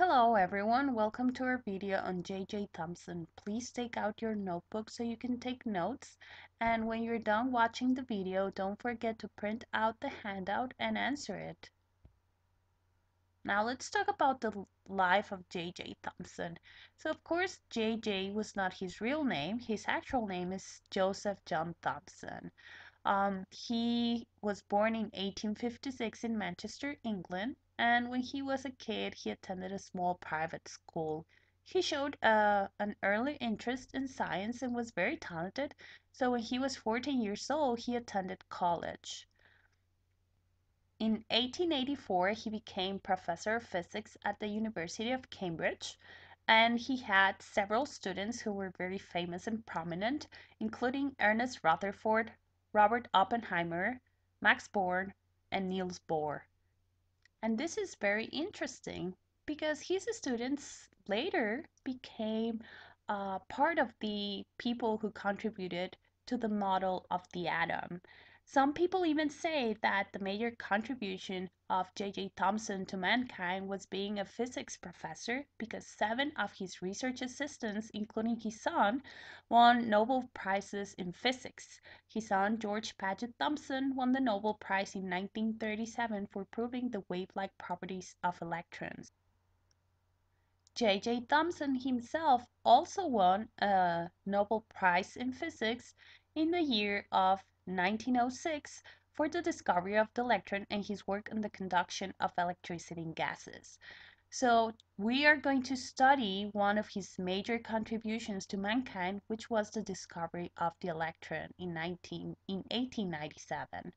Hello everyone, welcome to our video on J.J. Thomson. Please take out your notebook so you can take notes. And when you're done watching the video, don't forget to print out the handout and answer it. Now let's talk about the life of J.J. Thomson. So of course, J.J. was not his real name. His actual name is Joseph John Thomson. He was born in 1856 in Manchester, England, and when he was a kid, he attended a small private school. He showed an early interest in science and was very talented, so when he was 14 years old, he attended college. In 1884, he became professor of physics at the University of Cambridge, and he had several students who were very famous and prominent, including Ernest Rutherford, Robert Oppenheimer, Max Born, and Niels Bohr. And this is very interesting because his students later became part of the people who contributed to the model of the atom. Some people even say that the major contribution of J.J. Thomson to mankind was being a physics professor because seven of his research assistants, including his son, won Nobel Prizes in physics. His son, George Paget Thomson, won the Nobel Prize in 1937 for proving the wave-like properties of electrons. J.J. Thomson himself also won a Nobel Prize in Physics in the year of 1906 for the discovery of the electron and his work on the conduction of electricity in gases. So we are going to study one of his major contributions to mankind, which was the discovery of the electron in 1897.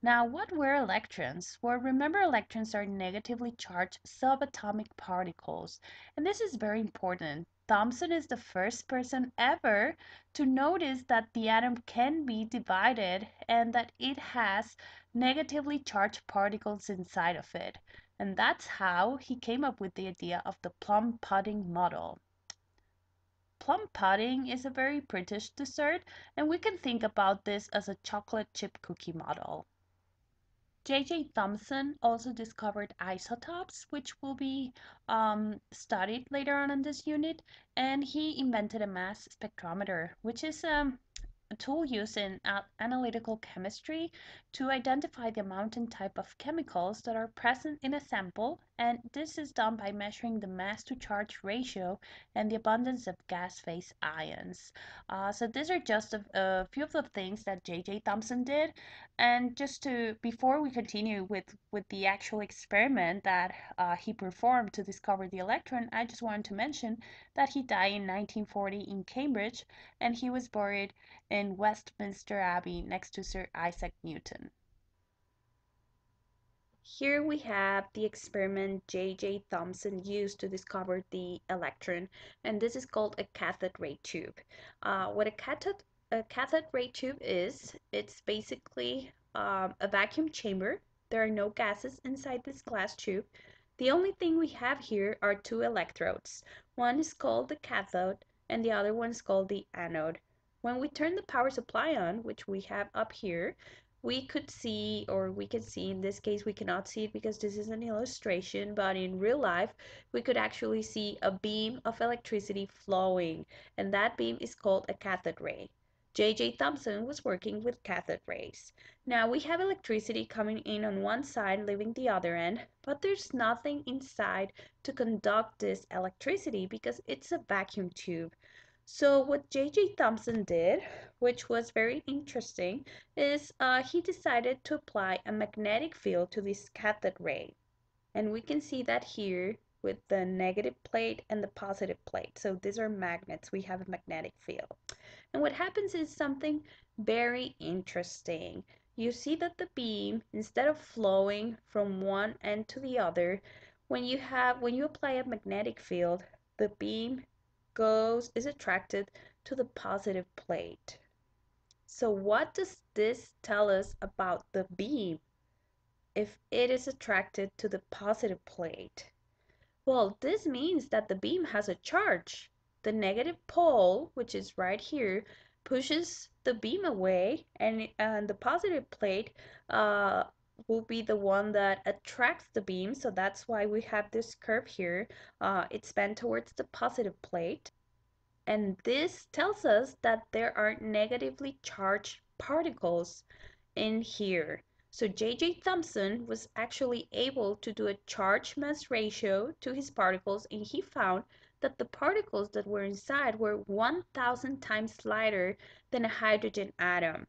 Now, what were electrons? Well, remember electrons are negatively charged subatomic particles, and this is very important. Thomson is the first person ever to notice that the atom can be divided and that it has negatively charged particles inside of it. And that's how he came up with the idea of the plum pudding model. Plum pudding is a very British dessert, and we can think about this as a chocolate chip cookie model. J.J. Thomson also discovered isotopes, which will be studied later on in this unit, and he invented a mass spectrometer, which is a tool used in analytical chemistry to identify the amount and type of chemicals that are present in a sample, and this is done by measuring the mass to charge ratio and the abundance of gas phase ions. So these are just a few of the things that J.J. Thomson did, and just to before we continue with the actual experiment that he performed to discover the electron, I just wanted to mention that he died in 1940 in Cambridge, and he was buried in Westminster Abbey next to Sir Isaac Newton. Here we have the experiment J.J. Thomson used to discover the electron, and this is called a cathode ray tube. What a cathode ray tube is, it's basically a vacuum chamber. There are no gases inside this glass tube. The only thing we have here are two electrodes. One is called the cathode and the other one is called the anode. When we turn the power supply on, which we have up here, we could see, or we can see, in this case we cannot see it because this is an illustration, but in real life we could actually see a beam of electricity flowing, and that beam is called a cathode ray. J.J. Thomson was working with cathode rays. Now we have electricity coming in on one side, leaving the other end, but there's nothing inside to conduct this electricity because it's a vacuum tube. So what J.J. Thomson did, which was very interesting, is he decided to apply a magnetic field to this cathode ray. And we can see that here with the negative plate and the positive plate. So these are magnets. We have a magnetic field. And what happens is something very interesting. You see that the beam, instead of flowing from one end to the other, when you apply a magnetic field, the beam is attracted to the positive plate. So what does this tell us about the beam if it is attracted to the positive plate? Well, this means that the beam has a charge. The negative pole, which is right here, pushes the beam away, and the positive plate will be the one that attracts the beam, so that's why we have this curve here. It's bent towards the positive plate. And this tells us that there are negatively charged particles in here. So J.J. Thomson was actually able to do a charge mass ratio to his particles, and he found that the particles that were inside were 1,000 times lighter than a hydrogen atom.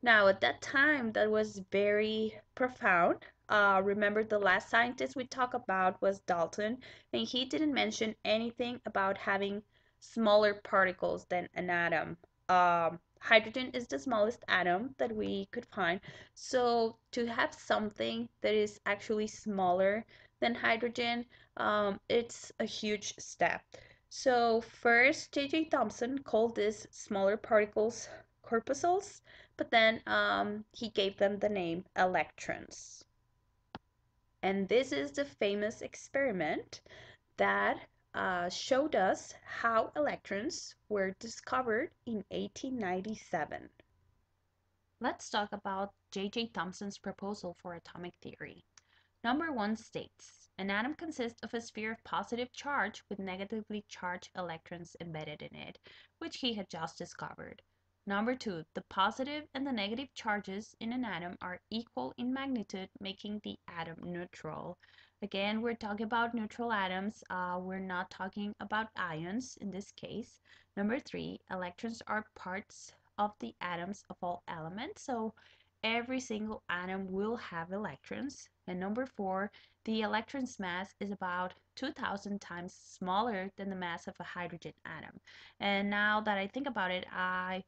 Now, at that time, that was very profound. Remember, the last scientist we talked about was Dalton, and he didn't mention anything about having smaller particles than an atom. Hydrogen is the smallest atom that we could find. So, to have something that is actually smaller than hydrogen, it's a huge step. So, first, J.J. Thomson called these smaller particles corpuscles, but then he gave them the name electrons. And this is the famous experiment that showed us how electrons were discovered in 1897. Let's talk about J.J. Thomson's proposal for atomic theory. Number 1 states, an atom consists of a sphere of positive charge with negatively charged electrons embedded in it, which he had just discovered. Number 2, the positive and the negative charges in an atom are equal in magnitude, making the atom neutral. Again, we're talking about neutral atoms. We're not talking about ions in this case. Number 3, electrons are parts of the atoms of all elements. So every single atom will have electrons. And number 4, the electron's mass is about 2,000 times smaller than the mass of a hydrogen atom. And now that I think about it, I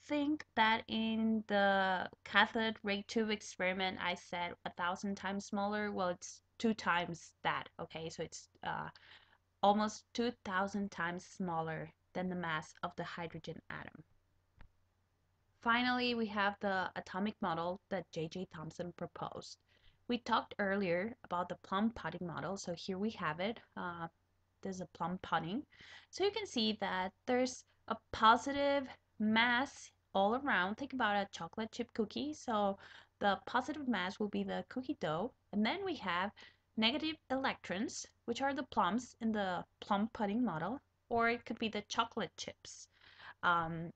think that in the cathode ray tube experiment, I said 1,000 times smaller. Well, it's 2 times that, okay? So it's almost 2,000 times smaller than the mass of the hydrogen atom. Finally, we have the atomic model that J.J. Thomson proposed. We talked earlier about the plum pudding model, so here we have it. There's a plum pudding. So you can see that there's a positive mass all around. Think about a chocolate chip cookie. So the positive mass will be the cookie dough. And then we have negative electrons, which are the plums in the plum pudding model, or it could be the chocolate chips. Um,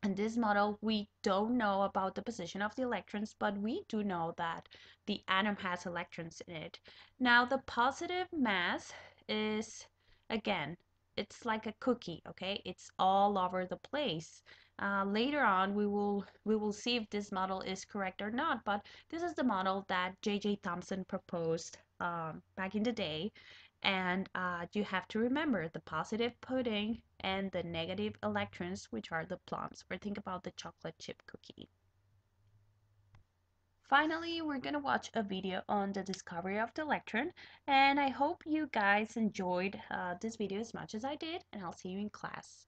in this model, we don't know about the position of the electrons, but we do know that the atom has electrons in it. Now, the positive mass is, again, it's like a cookie, okay? It's all over the place. Later on, we will see if this model is correct or not, but this is the model that J.J. Thomson proposed back in the day. And you have to remember the positive pudding and the negative electrons, which are the plums, or think about the chocolate chip cookie. Finally, we're going to watch a video on the discovery of the electron, and I hope you guys enjoyed this video as much as I did, and I'll see you in class.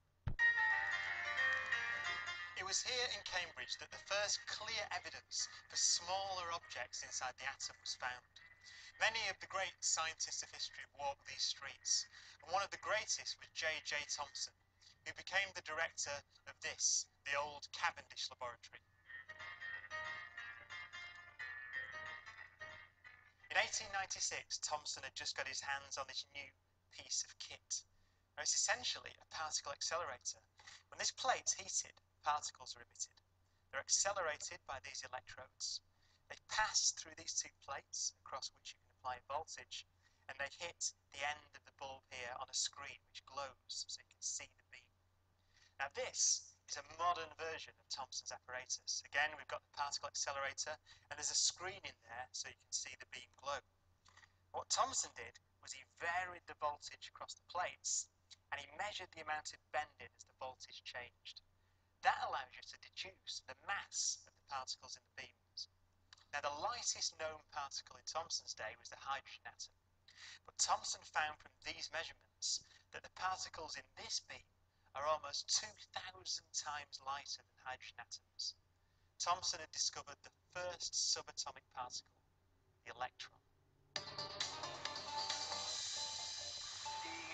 It was here in Cambridge that the first clear evidence for smaller objects inside the atom was found. Many of the great scientists of history have walked these streets, and one of the greatest was J.J. Thomson, who became the director of this, the old Cavendish laboratory. In 1896, Thomson had just got his hands on this new piece of kit. Now, it's essentially a particle accelerator. When this plate's heated, particles are emitted. They're accelerated by these electrodes. They pass through these two plates across which you can apply voltage, and they hit the end of the bulb here on a screen which glows so you can see the beam. Now this is a modern version of Thomson's apparatus. Again, we've got the particle accelerator, and there's a screen in there so you can see the beam glow. What Thomson did was he varied the voltage across the plates, and he measured the amount of bending as the voltage changed. That allows you to deduce the mass of the particles in the beams. Now, the lightest known particle in Thomson's day was the hydrogen atom. But Thomson found from these measurements that the particles in this beam are almost 2,000 times lighter than hydrogen atoms. Thomson had discovered the first subatomic particle, the electron. The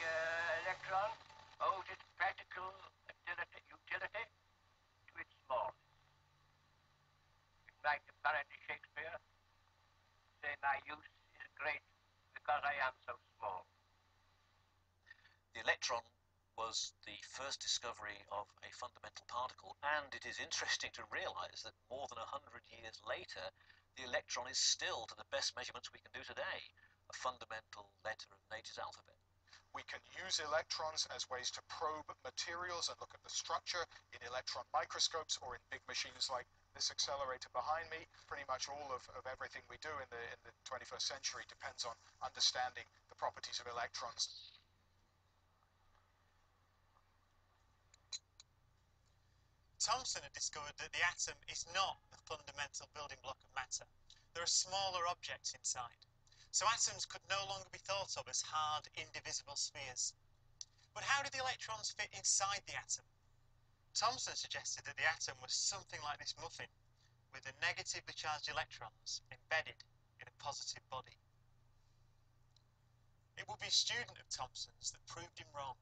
electron owes its practical utility to its smallness. Like apparently Shakespeare, electron was the first discovery of a fundamental particle, and it is interesting to realize that more than 100 years later, the electron is still, to the best measurements we can do today, a fundamental letter of nature's alphabet. We can use electrons as ways to probe materials and look at the structure in electron microscopes or in big machines like this accelerator behind me. Pretty much all of everything we do in the 21st century depends on understanding the properties of electrons. Thomson had discovered that the atom is not the fundamental building block of matter. There are smaller objects inside. So atoms could no longer be thought of as hard, indivisible spheres. But how did the electrons fit inside the atom? Thomson suggested that the atom was something like this muffin, with the negatively charged electrons embedded in a positive body. It would be a student of Thomson's that proved him wrong.